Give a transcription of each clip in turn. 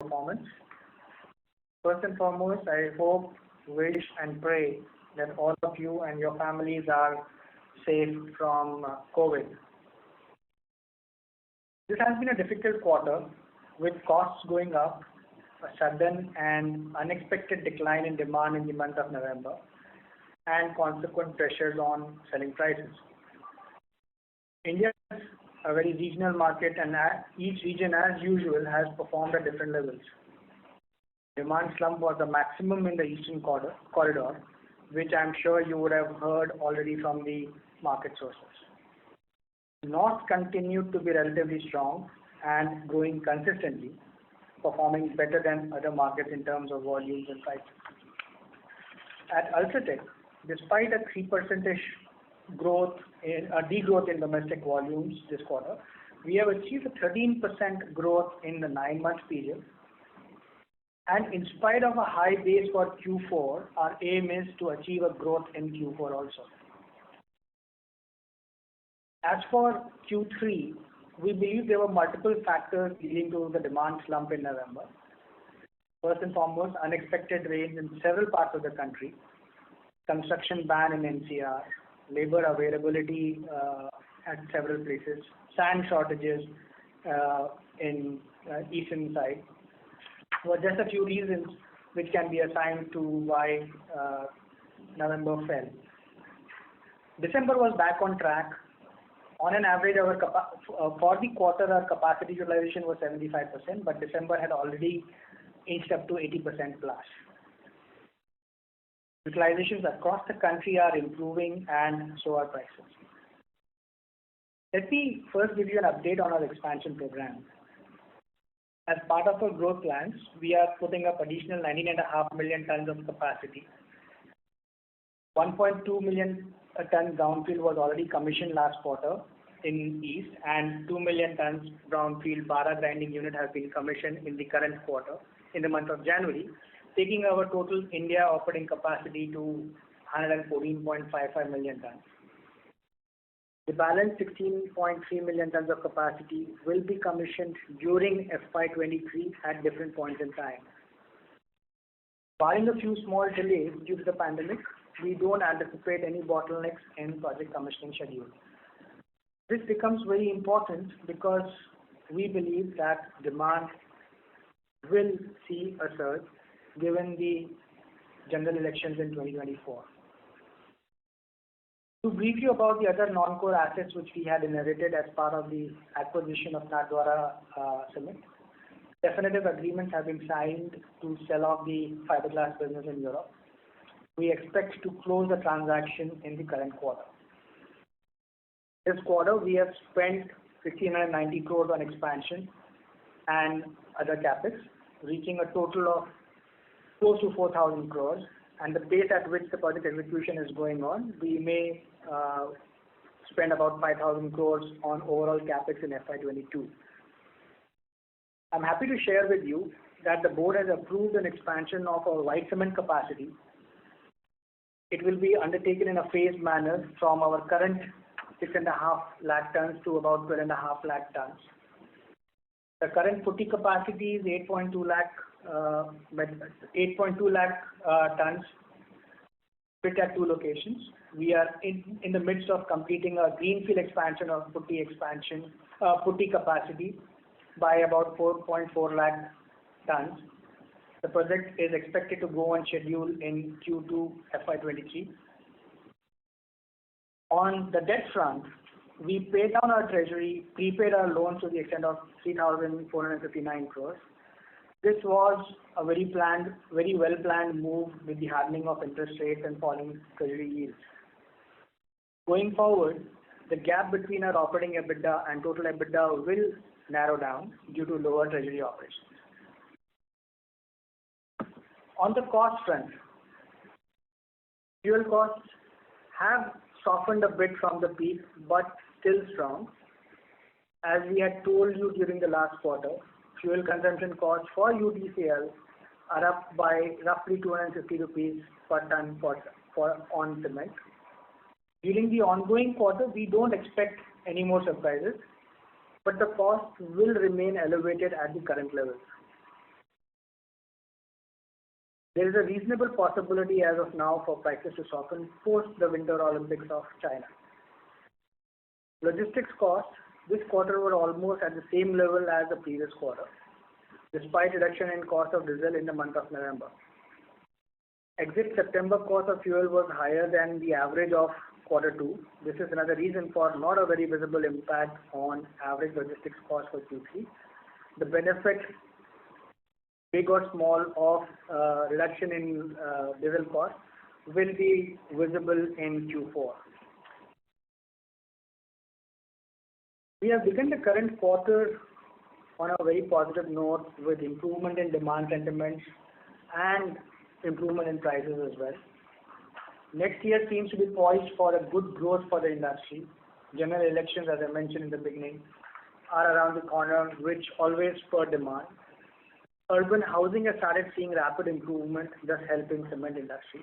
performance. First and foremost, I hope, wish, and pray that all of you and your families are safe from COVID. This has been a difficult quarter with costs going up, a sudden and unexpected decline in demand in the month of November, and consequent pressures on selling prices. India is a very regional market, and each region, as usual, has performed at different levels. Demand slump was the maximum in the eastern corridor, which I'm sure you would have heard already from the market sources. North continued to be relatively strong and growing consistently, performing better than other markets in terms of volumes and prices. At UltraTech, despite a 3% degrowth in domestic volumes this quarter, we have achieved a 13% growth in the 9-month period. And in spite of a high base for Q4, our aim is to achieve a growth in Q4 also. As for Q3, we believe there were multiple factors leading to the demand slump in November. First and foremost, unexpected rains in several parts of the country, construction ban in NCR, labor availability at several places, sand shortages in eastern side were just a few reasons which can be assigned to why November fell. December was back on track. On an average, for the quarter, our capacity utilization was 75%, but December had already inched up to 80% plus. Utilizations across the country are improving, and so are prices. Let me first give you an update on our expansion program. As part of our growth plans, we are putting up additional 19.5 million tons of capacity. 1.2 million ton brownfield was already commissioned last quarter in East, and 2 million tons brownfield Bara grinding unit has been commissioned in the current quarter, in the month of January, taking our total India operating capacity to 114.55 million tons. The balance 16.3 million tons of capacity will be commissioned during FY23 at different points in time. Barring a few small delays due to the pandemic, we don't anticipate any bottlenecks in project commissioning schedule. This becomes very important because we believe that demand will see a surge given the general elections in 2024. To brief you about the other non-core assets which we had inherited as part of the acquisition of Nathdwara Cement, definitive agreements have been signed to sell off the fiberglass business in Europe. We expect to close the transaction in the current quarter. This quarter, we have spent 1,690 crores on expansion and other capex, reaching a total of close to 4,000 crores. And the pace at which the project execution is going on, we may spend about 5,000 crores on overall capex in FY22. I'm happy to share with you that the board has approved an expansion of our white cement capacity. It will be undertaken in a phased manner from our current 6.5 lakh tons to about 12.5 lakh tons. The current putty capacity is 8.2 lakh tons, split at 2 locations. We are in the midst of completing a greenfield expansion of putty capacity by about 4.4 lakh tons. The project is expected to go on schedule in Q2 FY23. On the debt front, we paid down our treasury, prepaid our loans to the extent of 3,459 crores. This was a very well planned move with the hardening of interest rates and falling treasury yields. Going forward, the gap between our operating EBITDA and total EBITDA will narrow down due to lower treasury operations. On the cost front, fuel costs have softened a bit from the peak, but still strong. As we had told you during the last quarter, fuel consumption costs for UTCL are up by roughly 250 rupees per ton on cement. During the ongoing quarter, we don't expect any more surprises, but the cost will remain elevated at the current levels. There is a reasonable possibility as of now for prices to soften post the Winter Olympics of China. Logistics costs this quarter were almost at the same level as the previous quarter, despite reduction in cost of diesel in the month of November. Exit September cost of fuel was higher than the average of quarter 2. This is another reason for not a very visible impact on average logistics cost for Q3. The benefit, big or small, of reduction in diesel cost will be visible in Q4. We have begun the current quarter on a very positive note with improvement in demand sentiments and improvement in prices as well. Next year seems to be poised for a good growth for the industry. General elections, as I mentioned in the beginning, are around the corner, which always spur demand. Urban housing has started seeing rapid improvement, thus helping cement industry.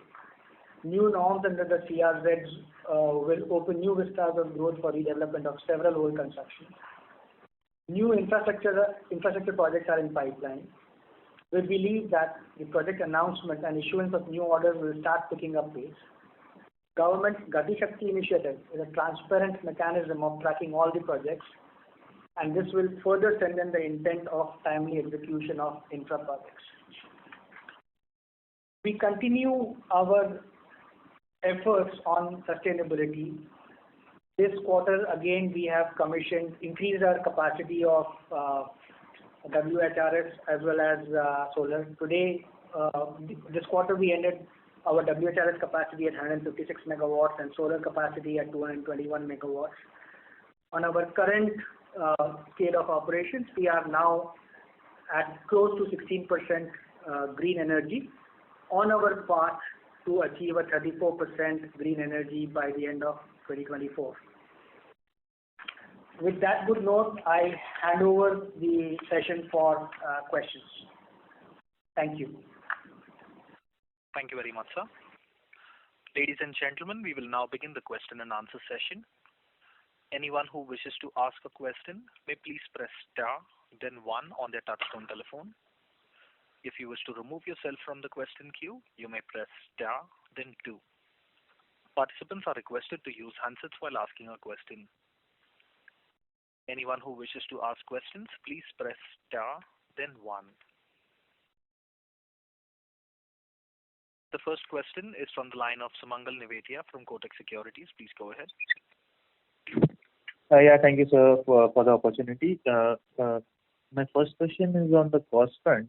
New norms under the CRZ will open new vistas of growth for redevelopment of several old constructions. New infrastructure projects are in pipeline. We believe that the project announcement and issuance of new orders will start picking up pace. Government's Gati Shakti initiative is a transparent mechanism of tracking all the projects, and this will further strengthen the intent of timely execution of infra projects. We continue our efforts on sustainability. This quarter, again, we have increased our capacity of WHRS as well as solar. Today, this quarter, we ended our WHRS capacity at 156 megawatts and solar capacity at 221 megawatts. On our current scale of operations, we are now at close to 16% green energy on our path to achieve a 34% green energy by the end of 2024. With that good note, I hand over the session for questions. Thank you. Thank you very much, sir. Ladies and gentlemen, we will now begin the question and answer session. Anyone who wishes to ask a question may please press star, then 1 on their touchtone telephone. If you wish to remove yourself from the question queue, you may press star, then 2. Participants are requested to use handsets while asking a question. Anyone who wishes to ask questions, please press star, then 1. The first question is from the line of Sumangal Nevatia from Kotak Securities. Please go ahead. Yeah, thank you, sir, for the opportunity. My first question is on the cost front.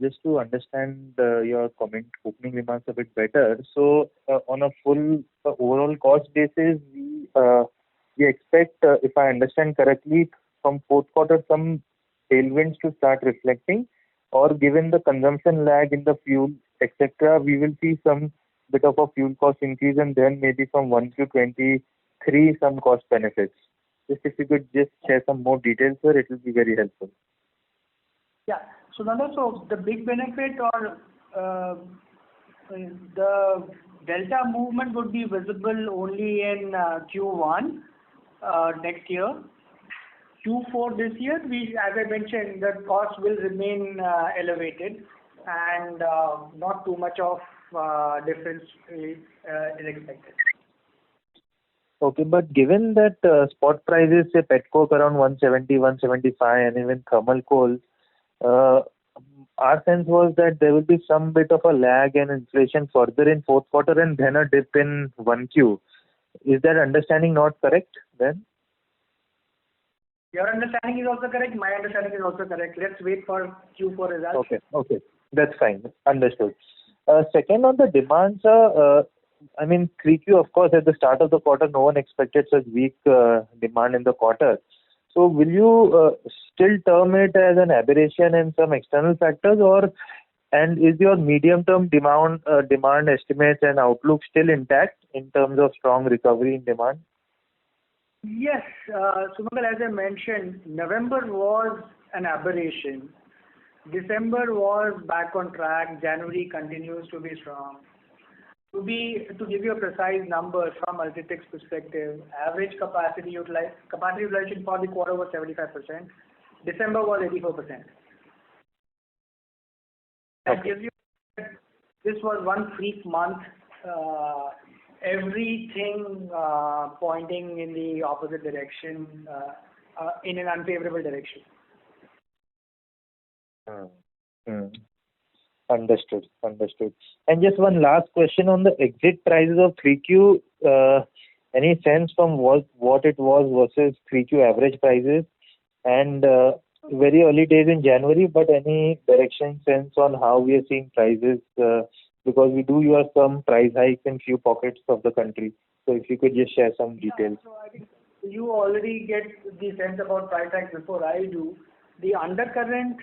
Just to understand your opening remarks a bit better. So, on a full overall cost basis, we expect, if I understand correctly, from fourth quarter, some tailwinds to start reflecting, or given the consumption lag in the fuel, etc., we will see some bit of a fuel cost increase, and then maybe from 1 to 23, some cost benefits. Just if you could just share some more details, sir, it will be very helpful. Yeah. So the big benefit or the delta movement would be visible only in Q1 next year. Q4 this year, as I mentioned, the cost will remain elevated and not too much of difference is expected. Okay, but given that spot prices, say petcoke around 170, 175, and even thermal coal, our sense was that there will be some bit of a lag and inflation further in fourth quarter and then a dip in 1Q. Is that understanding not correct then? Your understanding is also correct. My understanding is also correct. Let's wait for Q4 results. Okay. That's fine. Understood. Second, on the demand, sir, I mean, 3Q, of course, at the start of the quarter, no one expected such weak demand in the quarter. So will you still term it as an aberration and some external factors, and is your medium-term demand estimates and outlook still intact in terms of strong recovery in demand? Yes, Sumangal, as I mentioned, November was an aberration. December was back on track. January continues to be strong. To give you a precise number from Ultratech's perspective, average capacity utilization for the quarter was 75%. December was 84%. That gives you this was one freak month. Everything pointing in the opposite direction, in an unfavorable direction. Understood. And just one last question on the exit prices of 3Q. Any sense from what it was versus 3Q average prices? And very early days in January, but any direction sense on how we are seeing prices? Because we do hear some price hikes in few pockets of the country. So if you could just share some details. So I think you already get the sense about price hikes before I do. The undercurrent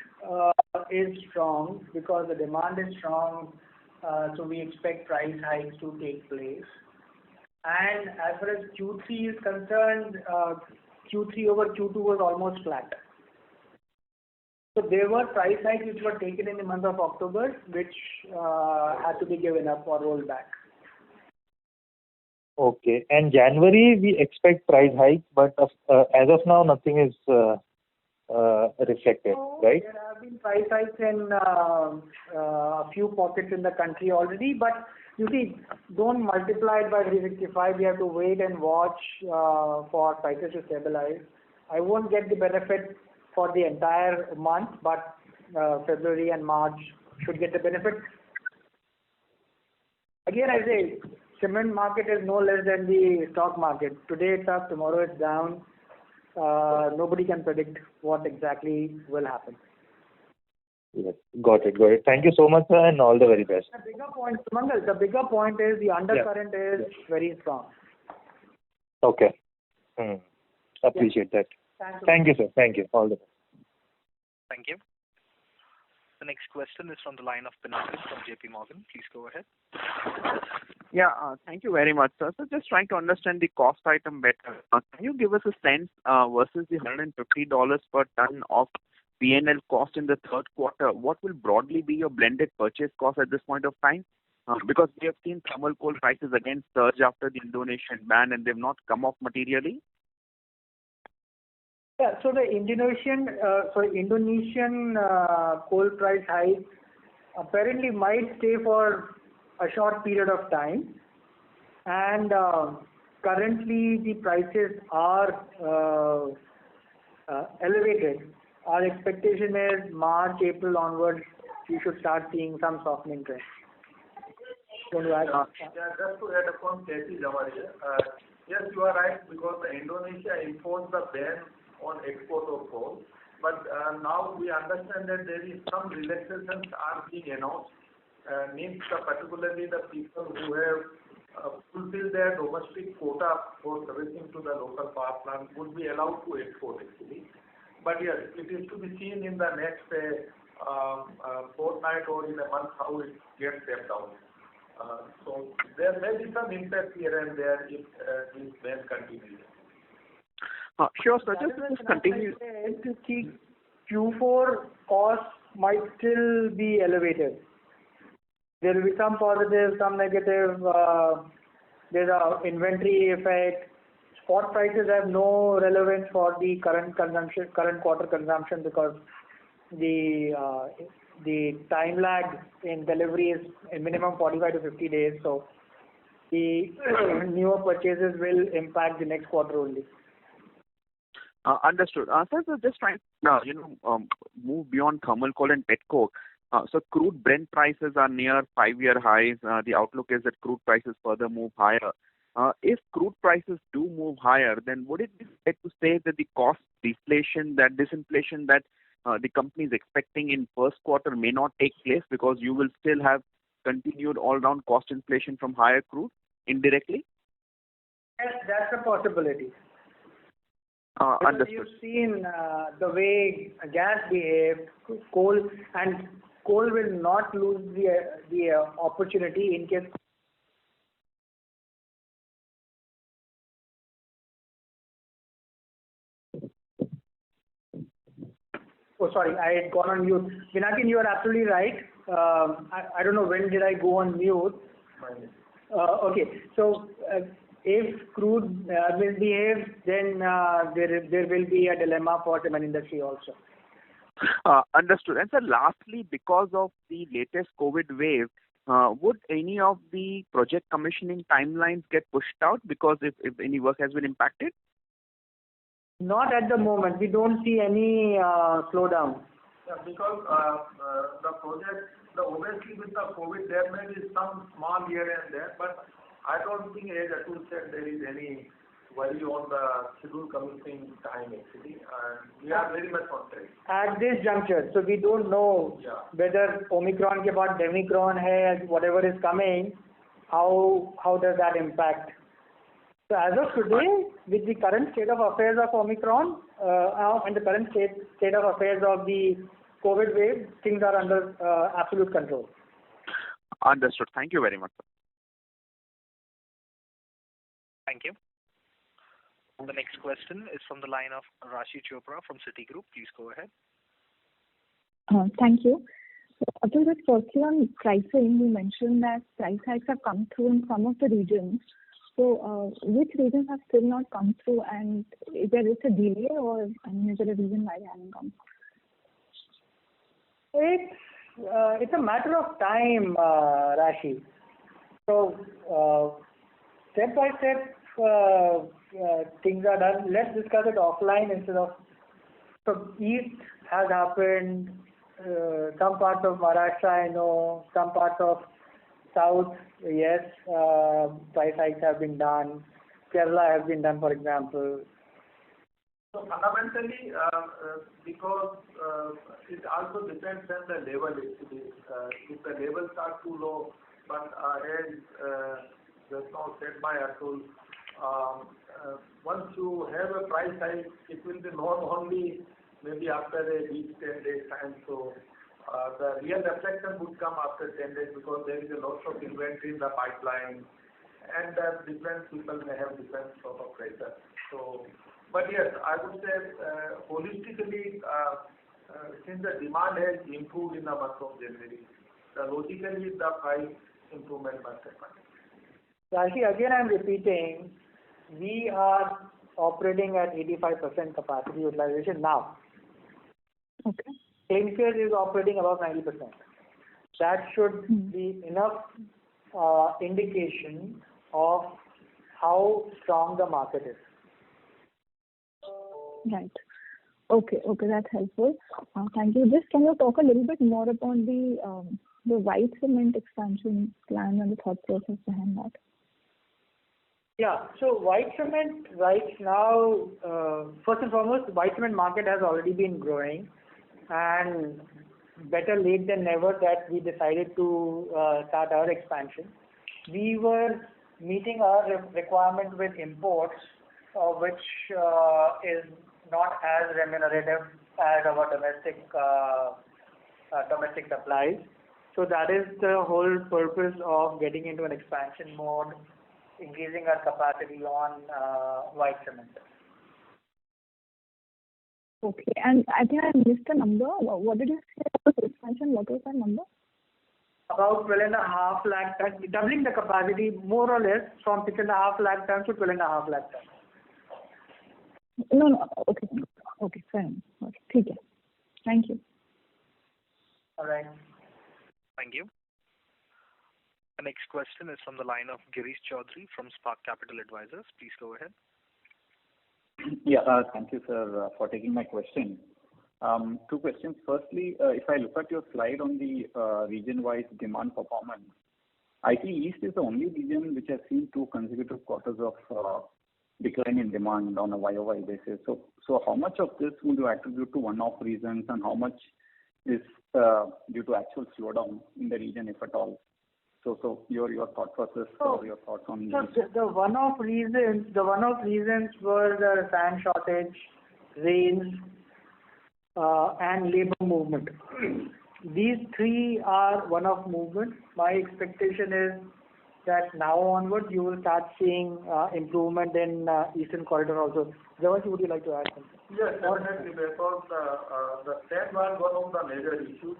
is strong because the demand is strong, so we expect price hikes to take place. And as far as Q3 is concerned, Q3 over Q2 was almost flat. So there were price hikes which were taken in the month of October, which had to be given up or rolled back. Okay. And January, we expect price hikes, but as of now, nothing is reflected, right? There have been price hikes in a few pockets in the country already, but you see, don't multiply it by 365. We have to wait and watch for prices to stabilize. I won't get the benefit for the entire month, but February and March should get the benefit. Again, I say, cement market is no less than the stock market. Today it's up, tomorrow it's down. Nobody can predict what exactly will happen. Yes. Got it. Thank you so much, sir, and all the very best. The bigger point, Sumangal, is the undercurrent is very strong. Okay. Appreciate that. Thank you, sir. Thank you. All the best. Thank you. The next question is from the line of Pinakin from JP Morgan. Please go ahead. Yeah, thank you very much, sir. So just trying to understand the cost item better. Can you give us a sense versus the $150 per ton of P&L cost in the third quarter, what will broadly be your blended purchase cost at this point of time? Because we have seen thermal coal prices again surge after the Indonesian ban and they've not come off materially. Yeah, so the Indonesian coal price hike apparently might stay for a short period of time, and currently the prices are elevated. Our expectation is March, April onwards, we should start seeing some softening trend. Just to add upon KC Jamaria, yes, you are right, because Indonesia imposed the ban on export of coal. But now we understand that there is some relaxations are being announced. Means particularly the people who have fulfilled their domestic quota for servicing to the local power plant would be allowed to export actually. But yes, it is to be seen in the next fortnight or in a month how it gets stepped down. So there may be some impact here and there if this ban continues. Sure, sir. Just continue. To keep Q4 costs might still be elevated. There will be some positive, some negative. There's an inventory effect. Spot prices have no relevance for the current quarter consumption, because the time lag in delivery is a minimum 45 to 50 days. So the newer purchases will impact the next quarter only. Understood. Sir, so just trying to move beyond thermal coal and petcoke. So crude Brent prices are near 5-year highs. The outlook is that crude prices further move higher. If crude prices do move higher, then would it be fair to say that the cost deflation, that disinflation that the company is expecting in first quarter may not take place, because you will still have continued all-round cost inflation from higher crude indirectly? Yes, that's a possibility. Understood. You've seen the way gas behaved, coal will not lose the opportunity in case. Oh, sorry, I had gone on mute. Pinakin, you are absolutely right. I don't know when did I go on mute. Okay, so if crude misbehaves, then there will be a dilemma for cement industry also. Understood. And sir, lastly, because of the latest COVID wave, would any of the project commissioning timelines get pushed out because if any work has been impacted? Not at the moment. We don't see any slowdown. Yeah, because the project, obviously with the COVID, there may be some small here and there, but I don't think, as Atul said, there is any worry on the schedule commissioning time actually, and we are very much on track. At this juncture, so we don't know whether Omicron के बाद Demicron है, whatever is coming, how does that impact? So as of today, with the current state of affairs of Omicron and the current state of affairs of the COVID wave, things are under absolute control. Understood. Thank you very much, sir. Thank you. The next question is from the line of Rashi Chopra from Citigroup. Please go ahead. Thank you. Atul, just firstly on pricing, you mentioned that price hikes have come through in some of the regions. So, which regions have still not come through, and is there a delay, or is there a reason why they haven't come? It's a matter of time, Rashi. So, step by step, things are done. Let's discuss it offline instead of. So, East has happened. Some parts of Maharashtra, I know. Some parts of South, yes, price hikes have been done. Kerala has been done, for example. So fundamentally, because it also depends on the level actually. If the levels are too low, but as just now said by Atul, once you have a price hike, it will be not only maybe after a week, 10 days time. So the real reflection would come after 10 days because there is a lot of inventory in the pipeline, and different people may have different sort of pressure. So, but yes, I would say holistically, since the demand has improved in the month of January, logically the price improvement must happen. Rashi, again I'm repeating, we are operating at 85% capacity utilization now. Okay. Cleanfield is operating above 90%. That should be enough indication of how strong the market is. Right. Okay, that's helpful. Thank you. Just can you talk a little bit more about the white cement expansion plan and the thought process behind that? Yeah. So white cement right now, first and foremost, the white cement market has already been growing, and better late than never that we decided to start our expansion. We were meeting our requirement with imports, which is not as remunerative as our domestic supplies. So that is the whole purpose of getting into an expansion mode, increasing our capacity on white cement. Okay, and I think I missed the number. What did you say about the expansion? What was that number? About 12.5 lakh tons, doubling the capacity more or less from 6.5 lakh tons to 12.5 lakh tons. No. Okay, fine. Okay, thank you. All right. Thank you. The next question is from the line of Girish Chaudhary from Spark Capital Advisors. Please go ahead. Yeah, thank you, sir, for taking my question. Two questions. Firstly, if I look at your slide on the region-wise demand performance, I think East is the only region which has seen 2 consecutive quarters of decline in demand on a YOY basis. So how much of this would you attribute to one-off reasons, and how much is due to actual slowdown in the region, if at all? So your thought process or your thoughts on this. The one-off reasons were the sand shortage, rains, and labor movement. These 3 are one-off movements. My expectation is that now onwards you will start seeing improvement in Eastern Corridor also. Jawad, would you like to add something? Yes, definitely, because the state was one of the major issues.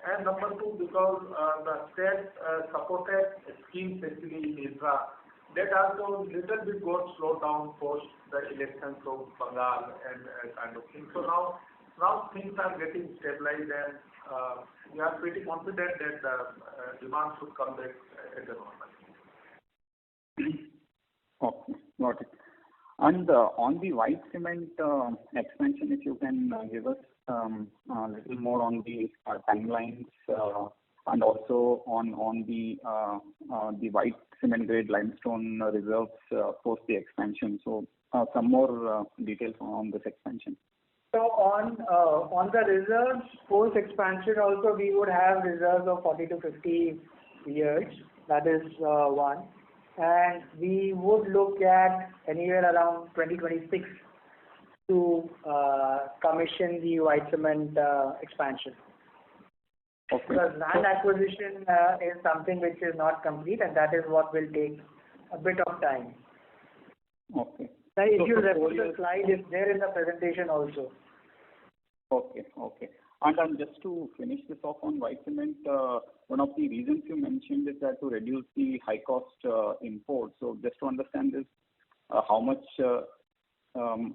And number 2, because the state supported schemes actually in infra, that also little bit got slowed down post the elections of Bengal and kind of thing. So now now things are getting stabilized, and we are pretty confident that the demand should come back at the normal. Okay, got it. And on the white cement expansion, if you can give us a little more on the timelines and also on the white cement grade limestone reserves post the expansion. So some more details on this expansion. So on the reserves post expansion also we would have reserves of 40 to 50 years. That is one. And we would look at anywhere around 2026 to commission the white cement expansion. Okay. Because land acquisition is something which is not complete, and that is what will take a bit of time. Okay. Now, if So you for refer 4 to the years. slide, it's there in the presentation also. Okay. Okay. And just to finish this off on white cement, one of the reasons you mentioned is that to reduce the high cost import. So just to understand this, how much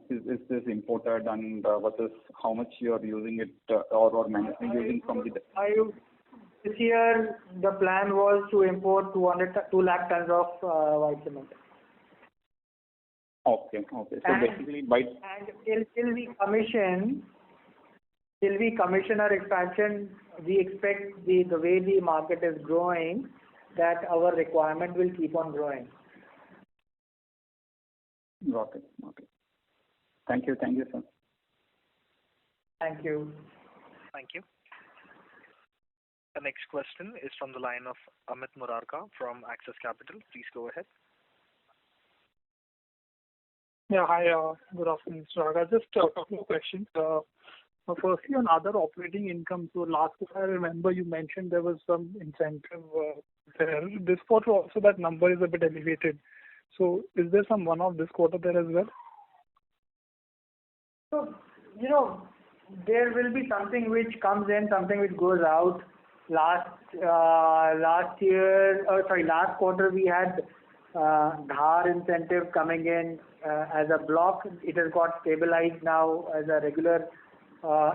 is this imported, and versus how much you are using it or using from the. This year, the plan was to import 2 lakh tons of white cement. Okay. Okay. So And- basically, by. And till we commission our expansion, we expect the way the market is growing, that our requirement will keep on growing. Got it. Okay. Thank you. Thank you, sir. Thank you. Thank you. The next question is from the line of Amit Murarka from Axis Capital. Please go ahead. Yeah, hi. Good afternoon, Mr. Raga. Just a couple of questions. Firstly, on other operating income, so last quarter, I remember you mentioned there was some incentive there. This quarter also, that number is a bit elevated. So is there some one-off this quarter there as well? So, there will be something which comes in, something which goes out. Last quarter we had Dhar incentive coming in as a block. It has got stabilized now as a regular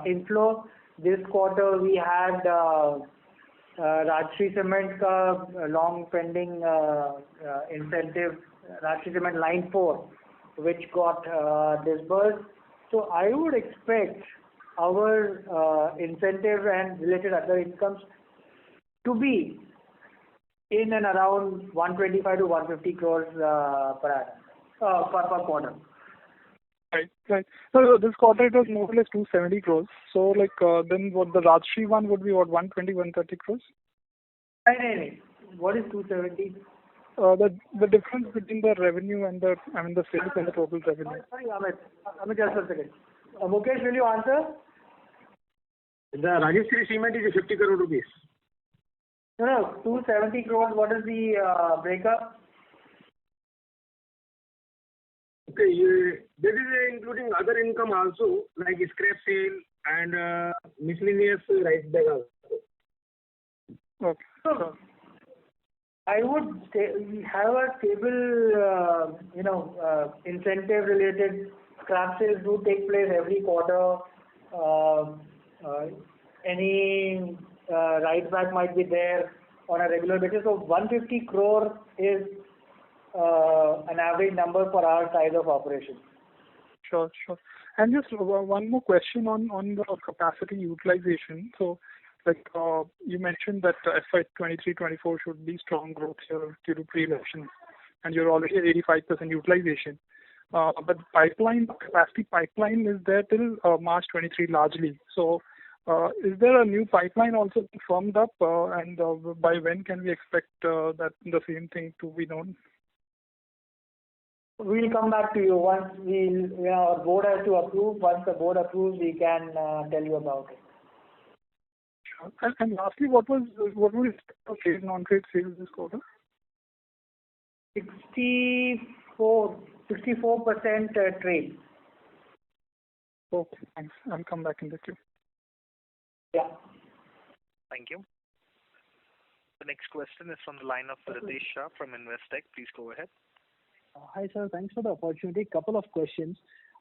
inflow. This quarter we had Rajshri Cement ka long pending incentive, Rajshri Cement line 4, which got disbursed. So I would expect our incentive and related other incomes to be in and around 125 to 150 crores per quarter. Right. So this quarter it was more or less 270 crores. So then what the Rajshri one would be, 120, 130 crores? No. What is 270? The difference between the revenue and the sales and the total revenue. Sorry, Amit, just a second. Mukesh, will you answer? The Rajshri Cement is 50 crore rupees. No, 270 crores. What is the breakup? Okay, that is including other income also, like scrap sale and miscellaneous rice bag also. Okay. So, I would say we have a stable, incentive related scrap sales do take place every quarter. Any rice bag might be there on a regular basis. So 150 crore is an average number for our size of operation. Sure. And just one more question on the capacity utilization. So, you mentioned that FY 23-24 should be strong growth here due to pre-election, and you're already at 85% utilization. But capacity pipeline is there till March 23 largely. So, is there a new pipeline also formed up, and by when can we expect that the same thing to be known? We'll come back to you once our board has to approve. Once the board approves, we can tell you about it. Sure. And lastly, what would you trade non-trade sales this quarter? 64% trade. Okay, thanks. I'll come back in the queue. Yeah. Thank you. The next question is from the line of Ritesh Shah from Investec. Please go ahead. Hi, sir. Thanks for the opportunity. Couple of questions.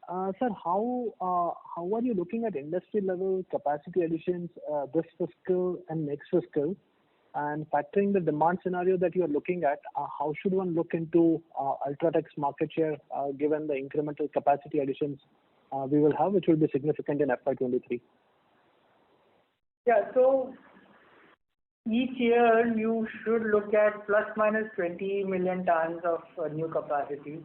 Sir, how are you looking at industry level capacity additions this fiscal and next fiscal? And factoring the demand scenario that you are looking at, how should one look into UltraTech's market share given the incremental capacity additions we will have, which will be significant in FY23? Yeah. So each year you should look at plus minus 20 million tons of new capacity.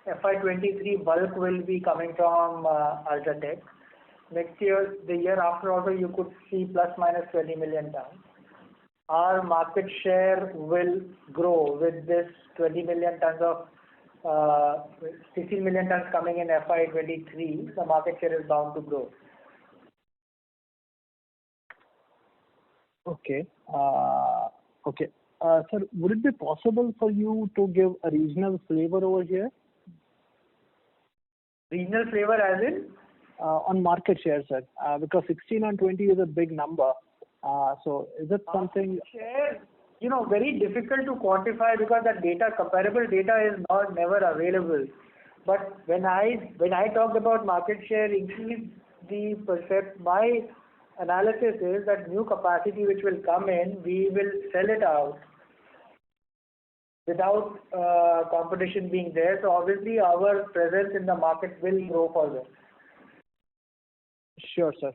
FY23 bulk will be coming from UltraTech. Next year, the year after also, you could see plus minus 20 million tons. Our market share will grow with this 20 million tons of 16 million tons coming in FY23. The market share is bound to grow. Okay. Okay. Sir, would it be possible for you to give a regional flavor over here? Regional flavor as in? On market share, sir. Because 16 and 20 is a big number. So is it something? Share, very difficult to quantify because that data, comparable data is never available. But when I talked about market share increase, my analysis is that new capacity which will come in, we will sell it out without competition being there. So obviously our presence in the market will grow further. Sure, sir.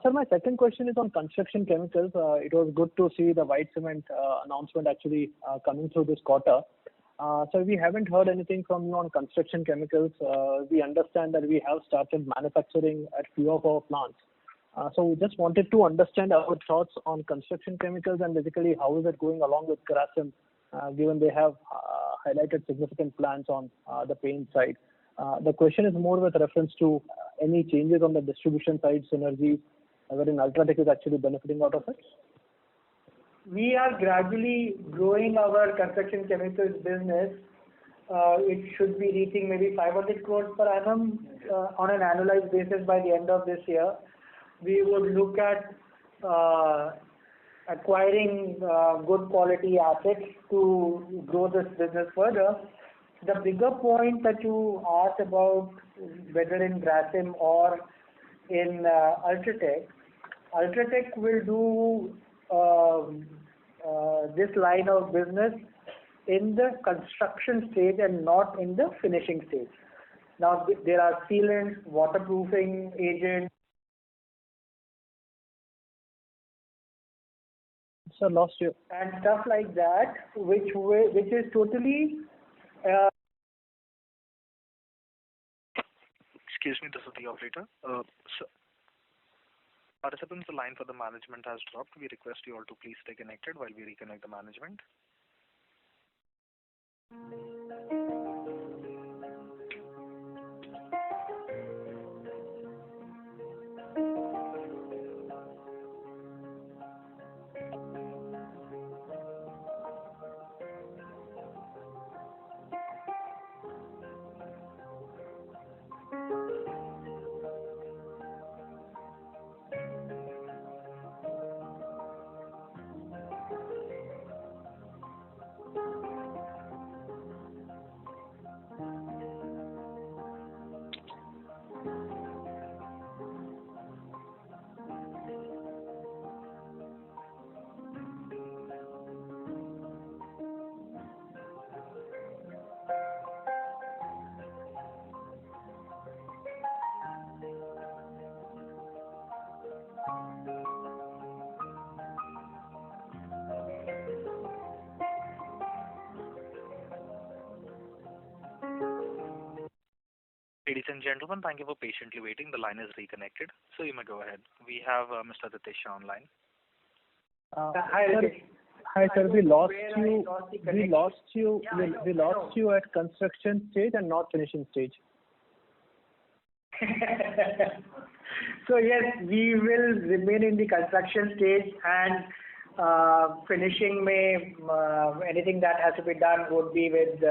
Sir, my second question is on construction chemicals. It was good to see the white cement announcement actually coming through this quarter. So we haven't heard anything from you on construction chemicals. We understand that we have started manufacturing at few of our plants. So we just wanted to understand our thoughts on construction chemicals and basically how is it going along with Grasim, given they have highlighted significant plans on the paint side. The question is more with reference to any changes on the distribution side, synergies, wherein UltraTech is actually benefiting out of it? We are gradually growing our construction chemicals business. It should be reaching maybe 500 crores per annum on an annualized basis by the end of this year. We would look at acquiring good quality assets to grow this business further. The bigger point that you asked about whether in Grasim or in UltraTech, UltraTech will do this line of business in the construction stage and not in the finishing stage. Now there are sealants, waterproofing agents. Sir, lost you. And stuff like that, which is totally. Excuse me, this is the operator. So, participants, the line for the management has dropped. We request you all to please stay connected while we reconnect the management. Ladies and gentlemen, thank you for patiently waiting. The line is reconnected, so you may go ahead. We have Mr. Ritesh Shah online. Hi, sir. We lost you at construction stage and not finishing stage. So yes, we will remain in the construction stage and finishing anything that has to be done would be with.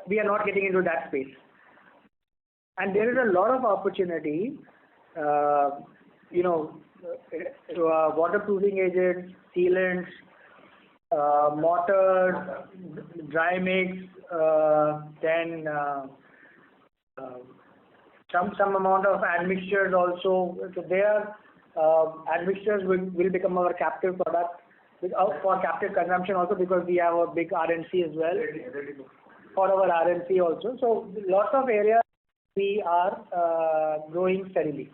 We are not getting into that space. And there is a lot of opportunity, waterproofing agents, sealants, mortars, dry mix, then some amount of admixtures also. So there, admixtures will become our captive product for captive consumption also, because we have a big RNC as well for our RNC also. So lots of areas we are growing steadily.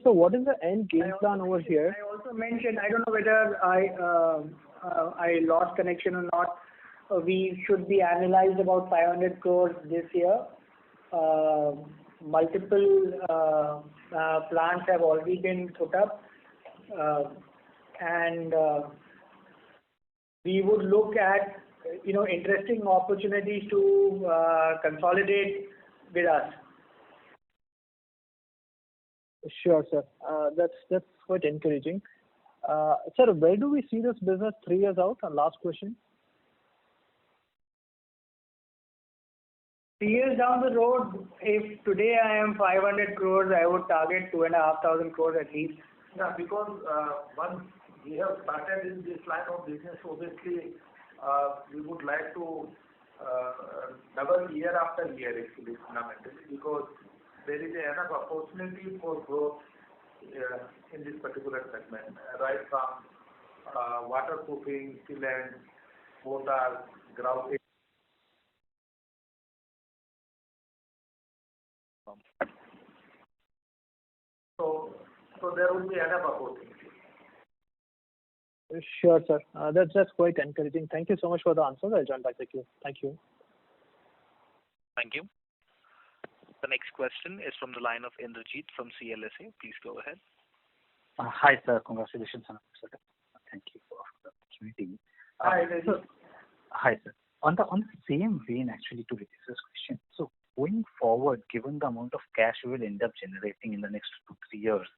So what is the end game plan over here? I also mentioned, I don't know whether I lost connection or not. We should be annualized about 500 crores this year. Multiple plants have already been put up, and we would look at interesting opportunities to consolidate with us. Sure, sir. That's quite encouraging. Sir, where do we see this business 3 years out? And last question. 3 years down the road, if today I am 500 crores, I would target 2,500 crores at least. Yeah, because once we have started in this line of business, obviously we would like to double year after year actually, fundamentally, because there is enough opportunity for growth in this particular segment, right from waterproofing, sealant, mortar, grout. So there will be enough opportunity. Sure, sir. That's quite encouraging. Thank you so much for the answers. I'll join back with you. Thank you. Thank you. The next question is from the line of Indrajit from CLSA. Please go ahead. Hi, sir. Congratulations on the Thank you for the opportunity. Hi, Indrajit. Hi, sir. On the same vein, actually, to raise this question. So, going forward, given the amount of cash we will end up generating in the next 2-3 years,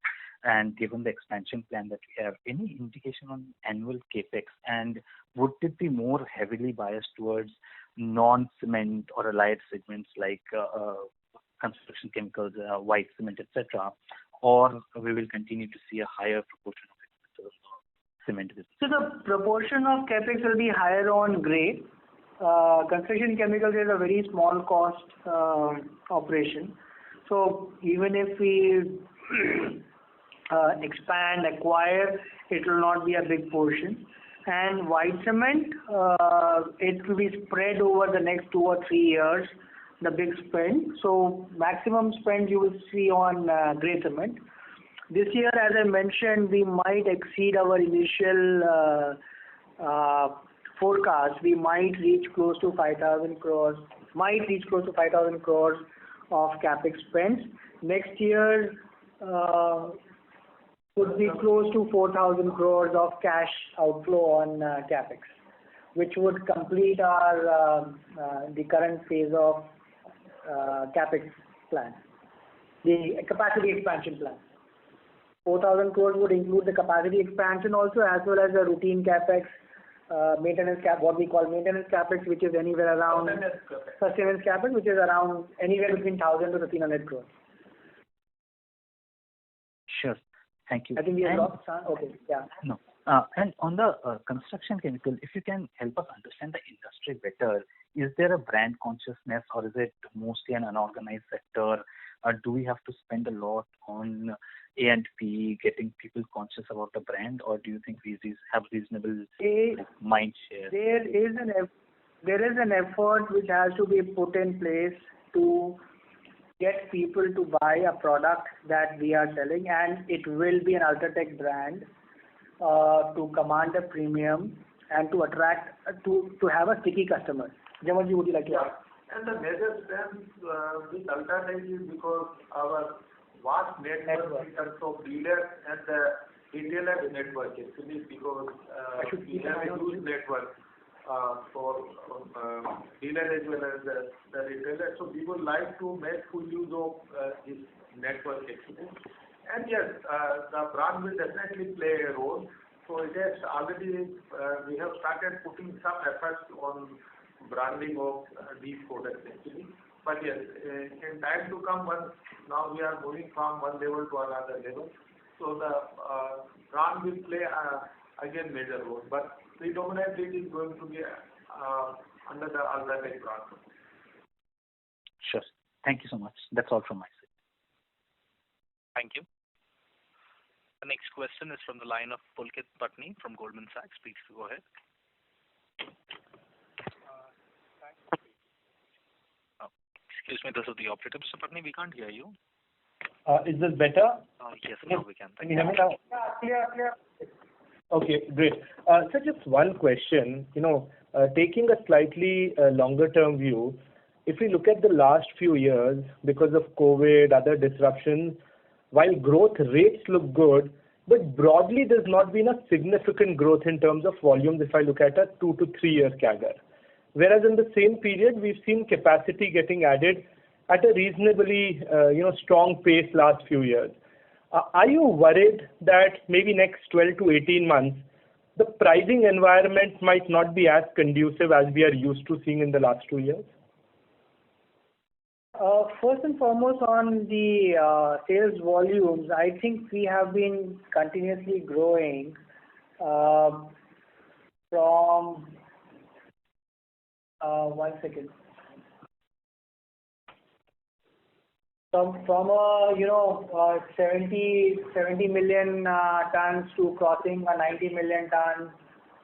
and given the expansion plan that we have, any indication on annual capex, and would it be more heavily biased towards non-cement or allied segments like construction chemicals, white cement, etc., or we will continue to see a higher proportion of expenses on cement business? So the proportion of capex will be higher on grade. Construction chemicals is a very small cost operation. So even if we expand, acquire, it will not be a big portion. And white cement, it will be spread over the next 2 or 3 years, the big spend. So maximum spend you will see on grey cement. This year, as I mentioned, we might exceed our initial forecast. We might reach close to 5,000 crores, of capex spends. Next year would be close to 4,000 crores of cash outflow on capex, which would complete our the current phase of capex plan, the capacity expansion plan. 4,000 crores would include the capacity expansion also, as well as the routine capex, maintenance what we call maintenance capex, which is anywhere around sustenance capex, which is around anywhere between 1,000 to 1,500 crores. Sure. Thank you. I think we have lost. Okay. Yeah. No. And on the construction chemical, if you can help us understand the industry better, is there a brand consciousness, or is it mostly an unorganized sector? Do we have to spend a lot on A&P, getting people conscious about the brand, or do you think we have reasonable mind share? There is an effort which has to be put in place to get people to buy a product that we are selling, and it will be an UltraTech brand to command a premium and to attract, to have a sticky customer. Jamalji, would you like to add? And the major strength with UltraTech is because our vast network in terms of dealers and the retailer network, actually, because we have a huge network for dealers as well as the retailer. So we would like to make full use of this network, actually. And yes, the brand will definitely play a role. So it has already, we have started putting some efforts on branding of these products, actually. But yes, in time to come, now we are moving from one level to another level. So the brand will play again major role. But predominantly it is going to be under the UltraTech brand. Sure. Thank you so much. That's all from my side. Thank you. The next question is from the line of Pulkit Patni from Goldman Sachs. Please go ahead. Excuse me, this is the operator. Mr. Patni, we can't hear you. Is this better? Yes, now we can. Can you hear me now? Yeah, clear. Okay, great. So just one question. Taking a slightly longer term view, if we look at the last few years, because of COVID, other disruptions, while growth rates look good, but broadly there's not been a significant growth in terms of volumes if I look at a 2 to 3 year CAGR. Whereas in the same period, we've seen capacity getting added at a reasonably strong pace last few years. Are you worried that maybe next 12 to 18 months, the pricing environment might not be as conducive as we are used to seeing in the last 2 years? First and foremost, on the sales volumes, I think we have been continuously growing from 70 million tons to crossing a 90 million ton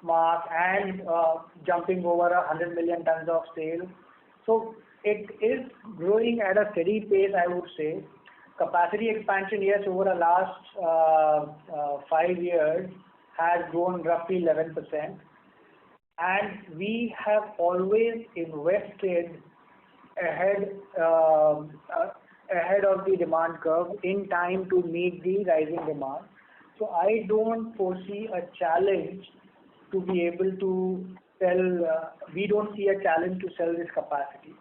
mark and jumping over 100 million tons of sales. So it is growing at a steady pace, I would say. Capacity expansion, yes, over the last 5 years has grown roughly 11%. And we have always invested ahead of the demand curve in time to meet the rising demand. So I don't foresee a challenge to be able to sell. We don't see a challenge to sell this capacity.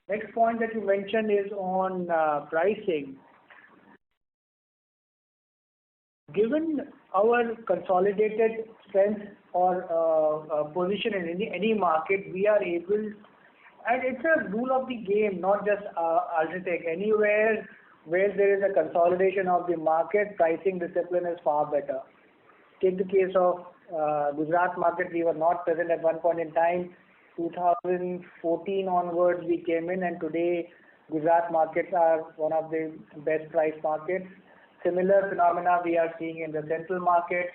Next point that you mentioned is on pricing. Given our consolidated strength or position in any market, we are able, and it's a rule of the game, not just UltraTech. Anywhere where there is a consolidation of the market, pricing discipline is far better. Take the case of Gujarat market. We were not present at one point in time. 2014 onwards we came in, and today Gujarat markets are one of the best price markets. Similar phenomena we are seeing in the central market.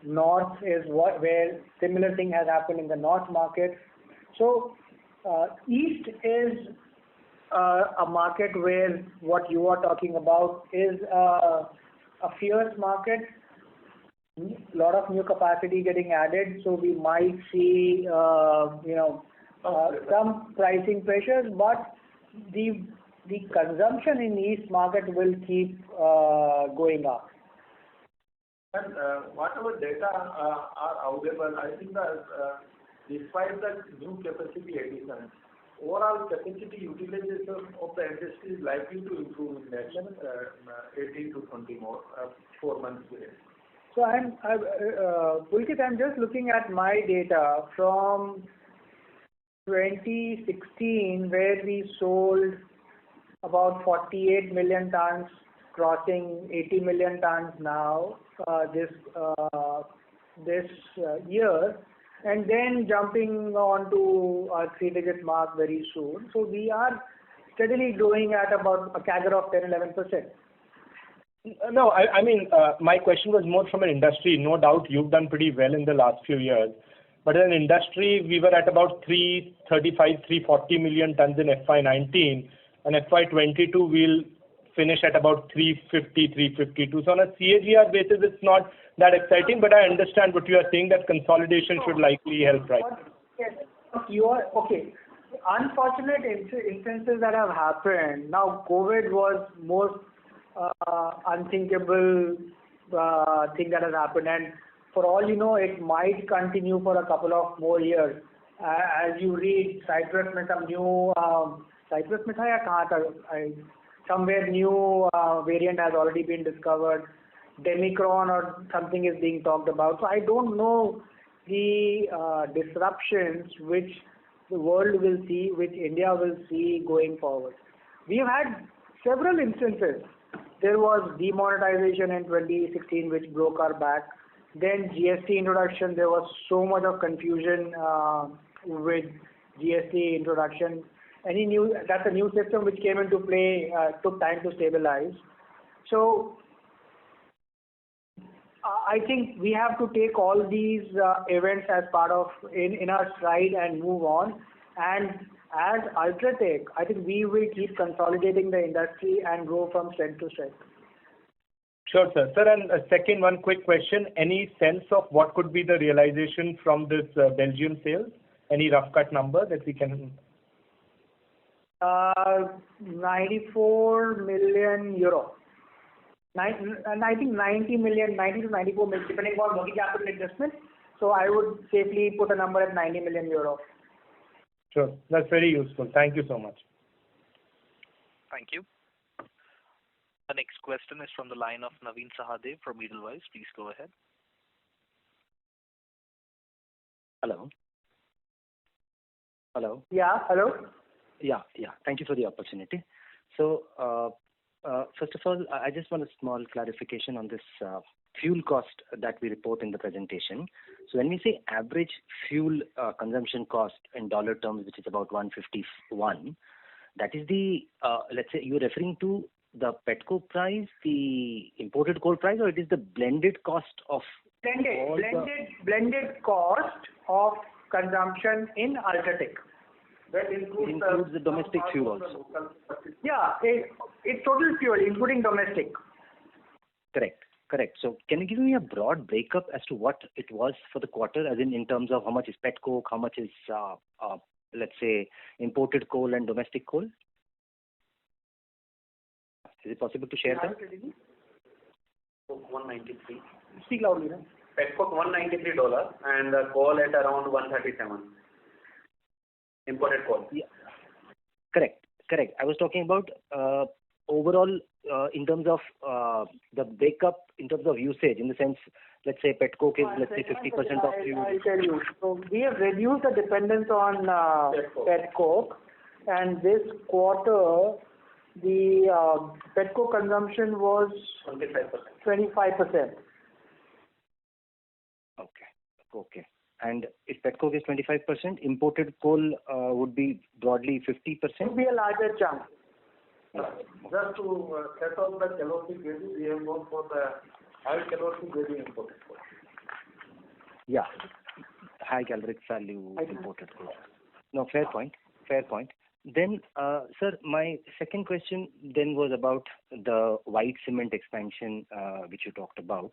North is where similar thing has happened in the north market. So east is a market where what you are talking about is a fierce market. A lot of new capacity getting added, so we might see some pricing pressures, but the consumption in east market will keep going up. And whatever data are available, I think that despite the new capacity addition, overall capacity utilization of the industry is likely to improve in next 18 to 20 more 4 months period. So Pulkit, I'm just looking at my data from 2016, where we sold about 48 million tons, crossing 80 million tons now this year, and then jumping on to a 3-digit mark very soon. So we are steadily growing at about a CAGR of 10-11%. No, I mean, my question was more from an industry. No doubt you've done pretty well in the last few years. But in an industry, we were at about 335, 340 million tons in FY19. And FY22, we'll finish at about 350, 352. So on a CAGR basis, it's not that exciting. But I understand what you are saying, that consolidation should likely help, right? Yes, you are, okay. Unfortunate instances that have happened. Now, COVID was most unthinkable thing that has happened, and for all you know, it might continue for a couple of more years. As you read, Cyprus में some new Cyprus में था या कहाँ था? Somewhere new variant has already been discovered. Demicron or something is being talked about. So I don't know the disruptions which the world will see, which India will see going forward. We have had several instances. There was demonetization in 2016 which broke our back. Then GST introduction, there was so much of confusion with GST introduction. That's a new system which came into play, took time to stabilize. So I think we have to take all these events as part of in our stride and move on. And as UltraTech, I think we will keep consolidating the industry and grow from strength to strength. Sure, sir. Sir, and one quick question. Any sense of what could be the realization from this Belgium sales? Any rough cut number that we can? 94 million euro. I think 90 million, 90 to 94 million, depending on working capital adjustment. So I would safely put a number at 90 million euro. Sure. That's very useful. Thank you so much. Thank you. The next question is from the line of Naveen Sahadev from Edelweiss. Please go ahead. Hello. Hello. Yeah, hello. Yeah. Thank you for the opportunity. So, first of all, I just want a small clarification on this fuel cost that we report in the presentation. So when we say average fuel consumption cost in dollar terms, which is about 151, that is the, let's say you're referring to the petcoke price, the imported coal price, or it is the blended cost of blended cost of consumption in UltraTech. That includes the domestic fuel also. Yeah, it's total fuel, including domestic. Correct. So can you give me a broad breakup as to what it was for the quarter, as in terms of how much is petcoke, how much is, let's say, imported coal and domestic coal? Is it possible to share that? 193. Speak loudly, no? Petcoke $193 and coal at around 137. Imported coal. Yeah. Correct. I was talking about overall in terms of the breakup in terms of usage, in the sense, let's say petcoke is 50% of fuel. I'll tell you. So we have reduced the dependence on petcoke, and this quarter the petcoke consumption was 25%. Okay. And if petcoke is 25%, imported coal would be broadly 50%? It would be a larger chunk. Just to set up the calorific value, we have gone for the high calorific value imported coal. Yeah, high caloric value imported coal. No, fair point. Then, sir, my second question then was about the white cement expansion which you talked about.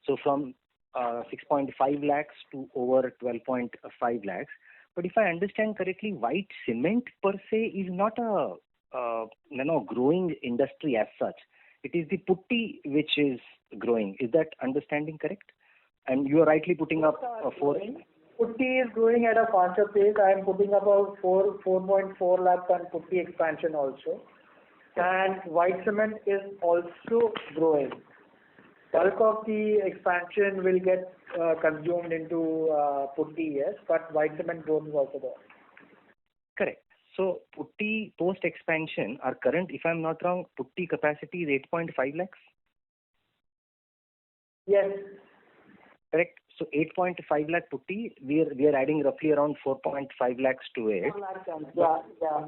So from 6.5 lakhs to over 12.5 lakhs. But if I understand correctly, white cement per se is not a growing industry as such. It is the putty which is growing. Is that understanding correct? And you are rightly putting up a 4. Putty is growing at a faster pace. I am putting up a 4.4 lakh ton putty expansion also. And white cement is also growing. Bulk of the expansion will get consumed into putty, yes, but white cement growth is also there. Correct. So putty post expansion, our current, if I'm not wrong, putty capacity is 8.5 lakhs? Yes. Correct. So 8.5 lakh putty, we are adding roughly around 4.5 lakhs to it. 4 lakh tons.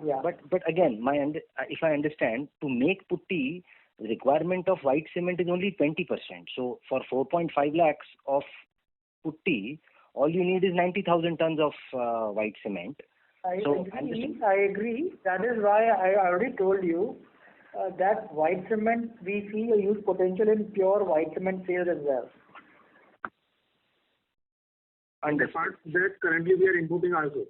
Yeah. But again, if I understand, to make putty, the requirement of white cement is only 20%. So for 4.5 lakhs of putty, all you need is 90,000 tons of white cement. I agree. That is why I already told you that white cement, we see a huge potential in pure white cement sales as well. And apart that, currently we are importing also.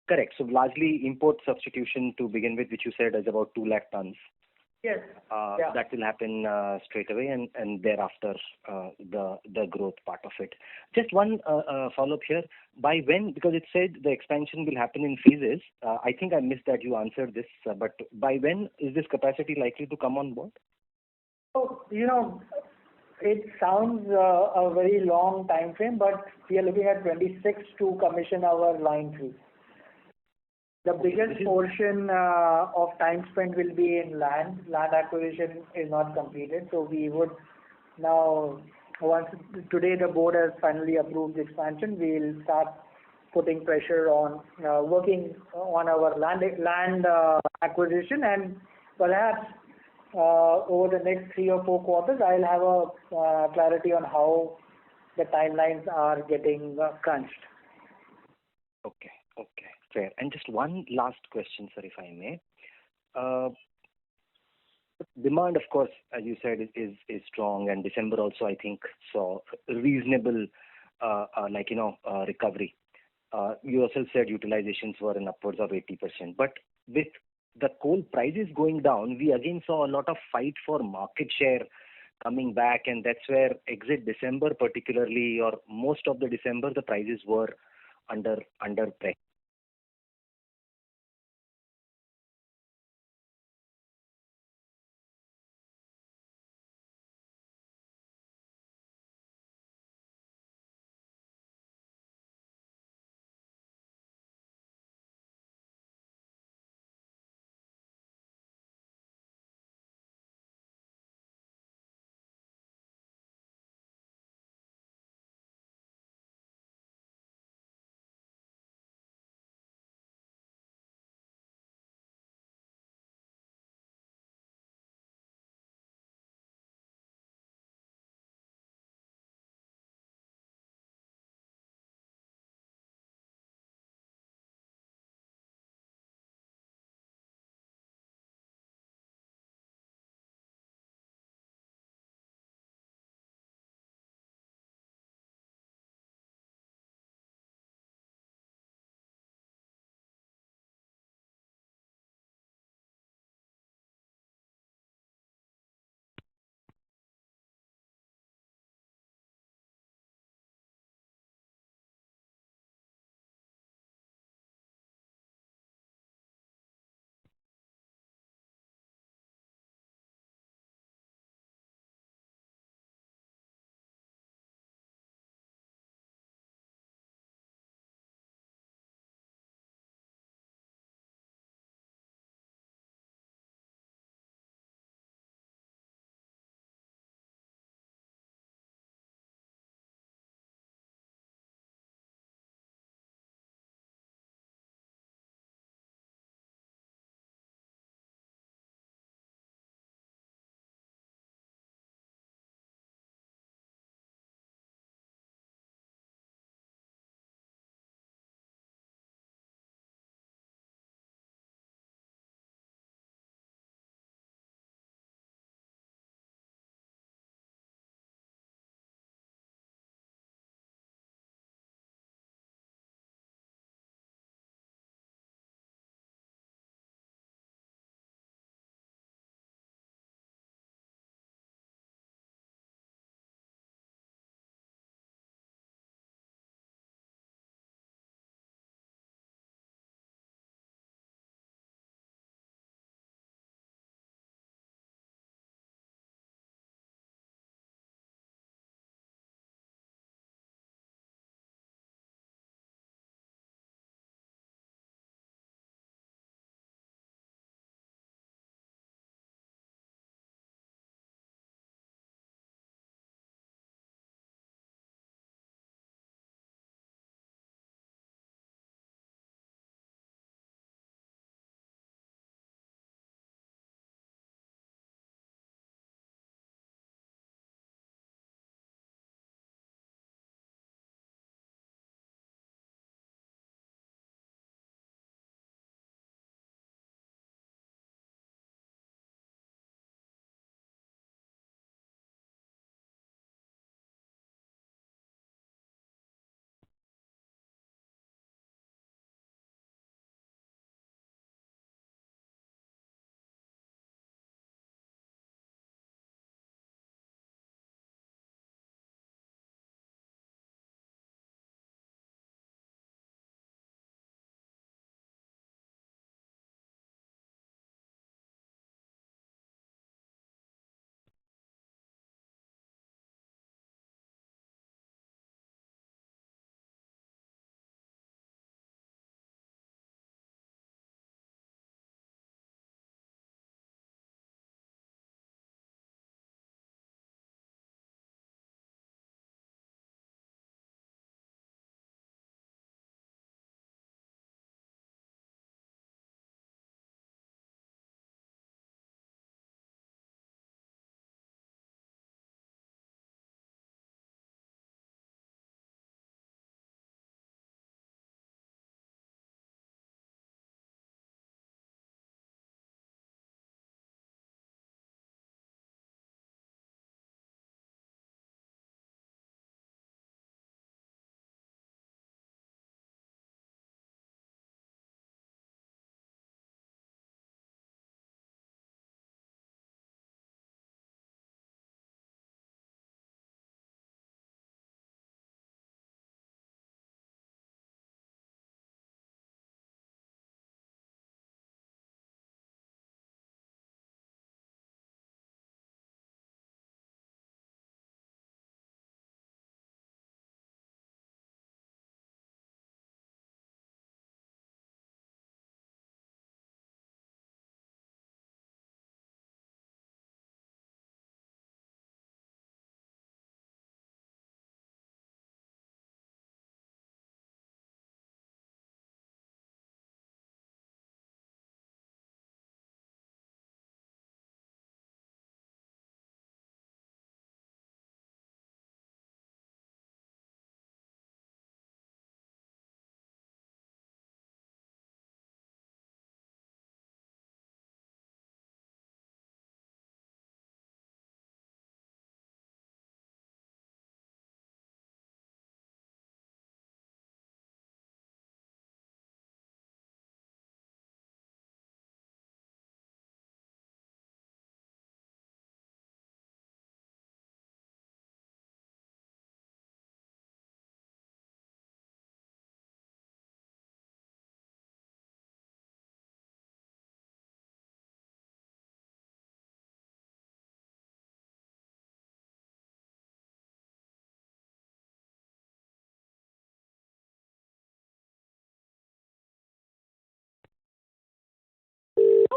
Correct. So largely import substitution to begin with, which you said is about 2 lakh tons. Yes. That will happen straight away, and thereafter the growth part of it. Just one follow-up here. By when, because it said the expansion will happen in phases, I think I missed that you answered this, but by when is this capacity likely to come on board? So, it sounds a very long time frame, but we are looking at 26 to commission our line 3. The biggest portion of time spent will be in land. Land acquisition is not completed, so we would now, once today the board has finally approved the expansion, we will start putting pressure on working on our land acquisition, and perhaps over the next 3 or 4 quarters, I'll have a clarity on how the timelines are getting crunched. Okay. Okay. Fair. And just one last question, sir, if I may. Demand, of course, as you said, is strong, and December also, I think, saw reasonable, recovery. You also said utilizations were in upwards of 80%. But with the coal prices going down, we again saw a lot of fight for market share coming back, and that's where exit December particularly, or most of the December, the prices were under pressure.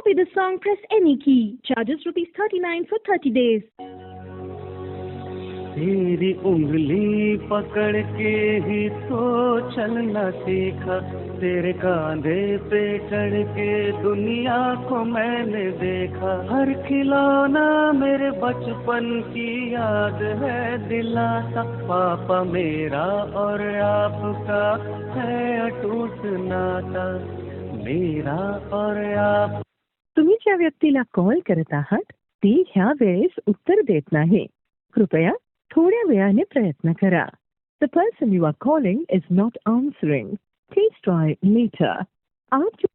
copy this song, press any key. Charges ₹39 for 30 days. तेरी उंगली पकड़ के ही तो चलना सीखा, तेरे कांधे पे चढ़ के दुनिया को मैंने देखा। हर खिलौना मेरे बचपन की याद है दिलासा, पापा मेरा और आपका है अटूट नाता, मेरा और आप। तुम्ही ज्या व्यक्तीला कॉल करत आहात ती ह्या वेळेस उत्तर देत नाही. कृपया थोड्या वेळाने प्रयत्न करा. The person you are calling is not answering. Please try later. आप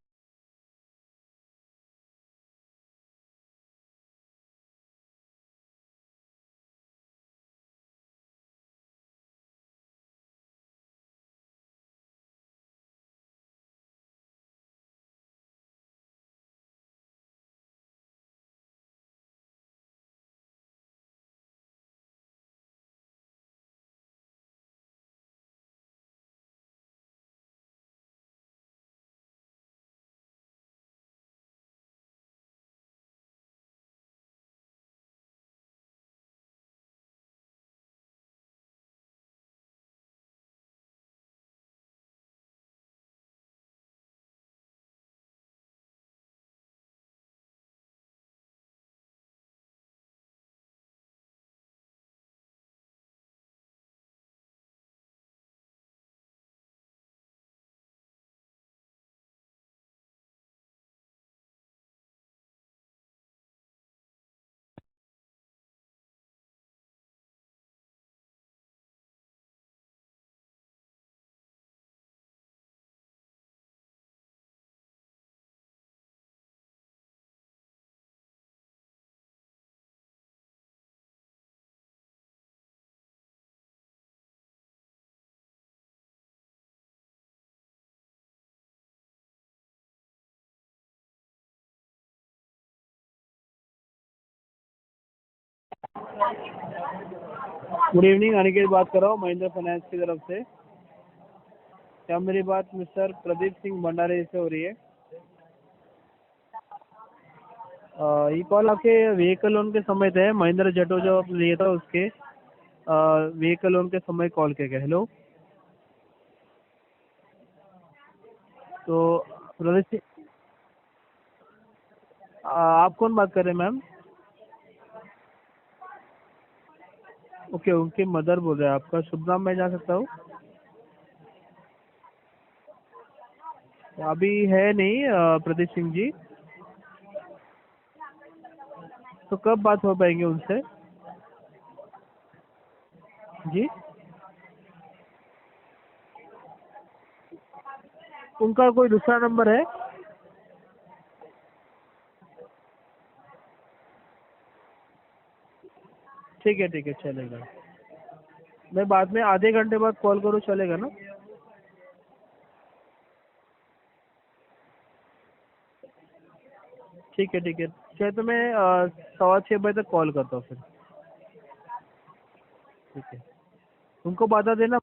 गुड इवनिंग, अनिकेत बात कर रहा हूँ महिंद्रा फाइनेंस की तरफ से। क्या मेरी बात मिस्टर प्रदीप सिंह भंडारे से हो रही है? ये कॉल आपके व्हीकल लोन के समय थे, महिंद्रा जटो जो आप लिए था उसके व्हीकल लोन के समय कॉल किया गया। हेलो, तो प्रदीप सिंह आप कौन बात कर रहे हैं मैम? ओके, उनके मदर बोल रहे हैं। आपका शुभ नाम मैं जान सकता हूँ? अभी है नहीं प्रदीप सिंह जी, तो कब बात हो पाएंगे उनसे जी? उनका कोई दूसरा नंबर है? ठीक है चलेगा। मैं बाद में आधे घंटे बाद कॉल करूँ, चलेगा ना? ठीक है चलिए, तो मैं 6:15 बजे तक कॉल करता हूँ फिर। ठीक है, उनको बता देना।